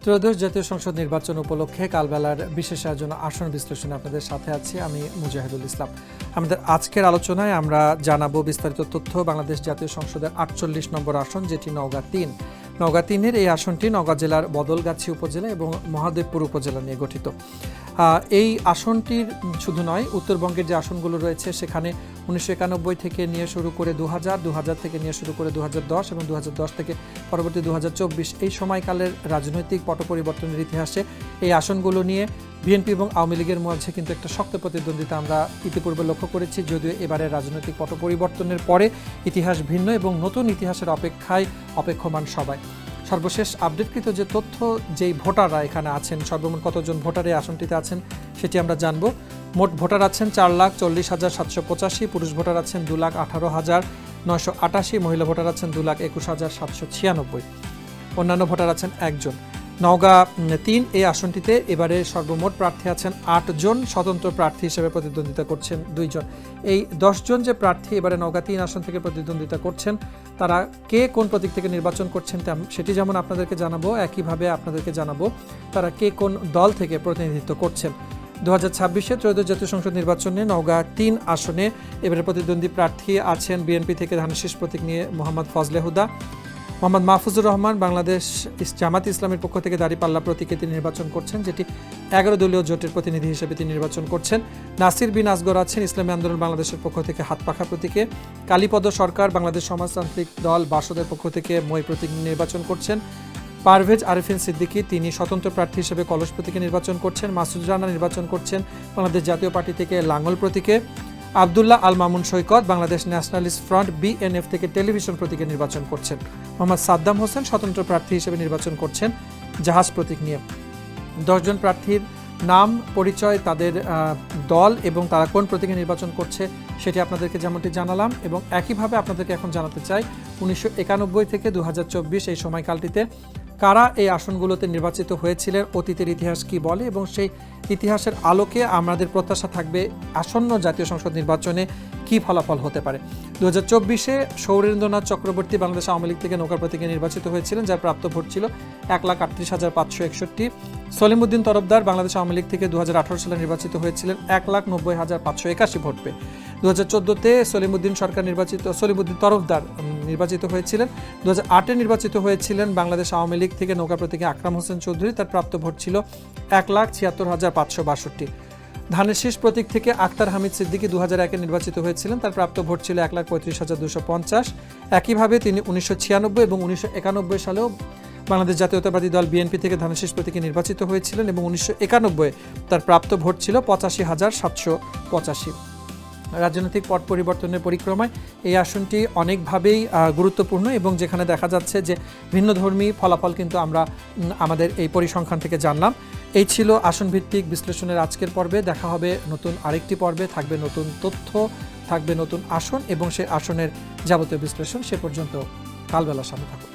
ত্রয়োদশ জাতীয় সংসদ নির্বাচন উপলক্ষে কালবেলার বিশেষ আয়োজন আসন বিশ্লেষণে আপনাদের সাথে আছি আমি মুজাহিদুল ইসলাম। আমাদের আজকের আলোচনায় আমরা জানাবো বিস্তারিত তথ্য বাংলাদেশ জাতীয় সংসদের ৪৮ নম্বর আসন, যেটি নওগাঁ ৩। নওগাঁ ৩-এর এই আসনটি নওগাঁ জেলার বদলগাছি উপজেলা এবং মহাদেবপুর উপজেলা নিয়ে গঠিত। এই আসনটির শুধু নয়, উত্তরবঙ্গের যে আসনগুলো রয়েছে সেখানে 1991 থেকে নিয়ে শুরু করে 2000 থেকে নিয়ে শুরু করে 2010 এবং 2010 থেকে পরবর্তী 2024 এই সময়কালের রাজনৈতিক পট পরিবর্তনের ইতিহাসে এই আসনগুলো নিয়ে বিএনপি এবং আওয়ামী লীগের মধ্যে কিন্তু একটা শক্ত প্রতিদ্বন্দ্বিতা আমরা ইতিপূর্বে লক্ষ্য করেছি। যদিও এবারের রাজনৈতিক পট পরিবর্তনের পরে ইতিহাস ভিন্ন এবং নতুন ইতিহাসের অপেক্ষায় অপেক্ষমান সবাই। সর্বশেষ আপডেটকৃত যে তথ্য, যেই ভোটাররা এখানে আছেন, সর্বমোট কতজন ভোটার এই আসনটিতে আছেন সেটি আমরা জানব। মোট ভোটার আছেন 4,40,785, পুরুষ ভোটার আছেন 2,18,988, মহিলা ভোটার আছেন 2,21,796, অন্যান্য ভোটার আছেন একজন। নওগাঁ ৩ এই আসনটিতে এবারে সর্বমোট প্রার্থী আছেন 8 জন, স্বতন্ত্র প্রার্থী হিসেবে প্রতিদ্বন্দ্বিতা করছেন 2 জন। এই 10 জন যে প্রার্থী এবারে নওগাঁ 3 আসন থেকে প্রতিদ্বন্দ্বিতা করছেন, তারা কে কোন প্রতীক থেকে নির্বাচন করছেন সেটি যেমন আপনাদেরকে জানাবো, একইভাবে আপনাদেরকে জানাবো তারা কে কোন দল থেকে প্রতিনিধিত্ব করছেন। 2026-এ ত্রয়োদশ জাতীয় সংসদ নির্বাচনে নওগাঁ 3 আসনে এবারে প্রতিদ্বন্দ্বী প্রার্থী আছেন বিএনপি থেকে ধানের শীষ প্রতীক নিয়ে মোহাম্মদ ফজলে হুদা, মোহাম্মদ মাহফুজুর রহমান বাংলাদেশ জামাত ইসলামের পক্ষ থেকে দাঁড়িপাল্লা প্রতীকে তিনি নির্বাচন করছেন, যেটি 11 দলীয় জোটের প্রতিনিধি হিসেবে তিনি নির্বাচন করছেন। নাসির বিন আসগর আছেন ইসলামী আন্দোলন বাংলাদেশের পক্ষ থেকে হাতপাখা প্রতীকে। কালীপদ সরকার বাংলাদেশ সমাজতান্ত্রিক দল বাসদের পক্ষ থেকে মই প্রতীক নির্বাচন করছেন। পারভেজ আরেফিন সিদ্দিকী তিনি স্বতন্ত্র প্রার্থী হিসেবে কলস প্রতীকে নির্বাচন করছেন। মাসুদ রানা নির্বাচন করছেন বাংলাদেশ জাতীয় পার্টি থেকে লাঙ্গল প্রতীকে। আবদুল্লাহ আল মামুন সৈকত বাংলাদেশ ন্যাশনালিস্ট ফ্রন্ট বিএনএফ থেকে টেলিভিশন প্রতীকে নির্বাচন করছেন। মোহাম্মদ সাদ্দাম হোসেন স্বতন্ত্র প্রার্থী হিসেবে নির্বাচন করছেন জাহাজ প্রতীক নিয়ে। 10 জন প্রার্থীর নাম, পরিচয়, তাদের দল এবং তারা কোন প্রতীকে নির্বাচন করছে সেটি আপনাদেরকে যেমনটি জানালাম, এবং একইভাবে আপনাদেরকে এখন জানাতে চাই 1991 থেকে 2024 এই সময়কালটিতে কারা এই আসনগুলোতে নির্বাচিত হয়েছিলেন, অতীতের ইতিহাস কি বলে, এবং সেই ইতিহাসের আলোকে আমাদের প্রত্যাশা থাকবে আসন্ন জাতীয় সংসদ নির্বাচনে কি ফলাফল হতে পারে। 2024-এ সৌরেন্দ্রনাথ চক্রবর্তী বাংলাদেশ আওয়ামী লীগ থেকে নৌকা প্রতীকে নির্বাচিত হয়েছিলেন, যার প্রাপ্ত ভোট ছিল 1,38,561। সলিমউদ্দিন তরফদার বাংলাদেশ আওয়ামী লীগ থেকে 2018 সালে নির্বাচিত হয়েছিলেন 1,90,581 ভোট পেয়ে। 2014-তে সলিমউদ্দিন তরফদার নির্বাচিত হয়েছিলেন। 2008-এ নির্বাচিত হয়েছিলেন বাংলাদেশ আওয়ামী লীগ থেকে নৌকা প্রতীকে আকরাম হোসেন চৌধুরী, তার প্রাপ্ত ভোট ছিল 1,76,562। ধানের শীষ প্রতীক থেকে আক্তার হামিদ সিদ্দিকী 2001-এ নির্বাচিত হয়েছিলেন, তার প্রাপ্ত ভোট ছিল 1,35,250। একইভাবে তিনি 1996 এবং 1991 সালেও বাংলাদেশ জাতীয়তাবাদী দল বিএনপি থেকে ধানের শীষ প্রতীকে নির্বাচিত হয়েছিলেন এবং 1991-এ তার প্রাপ্ত ভোট ছিল 85,785। রাজনৈতিক পট পরিবর্তনের পরিক্রমায় এই আসনটি অনেকভাবেই গুরুত্বপূর্ণ, এবং যেখানে দেখা যাচ্ছে যে ভিন্নধর্মী ফলাফল কিন্তু আমরা আমাদের এই পরিসংখ্যান থেকে জানলাম। এই ছিল আসন ভিত্তিক বিশ্লেষণের আজকের পর্বে। দেখা হবে নতুন আরেকটি পর্বে, থাকবে নতুন তথ্য, থাকবে নতুন আসন এবং সেই আসনের যাবতীয় বিশ্লেষণ। সে পর্যন্ত কালবেলার সাথে থাকুন।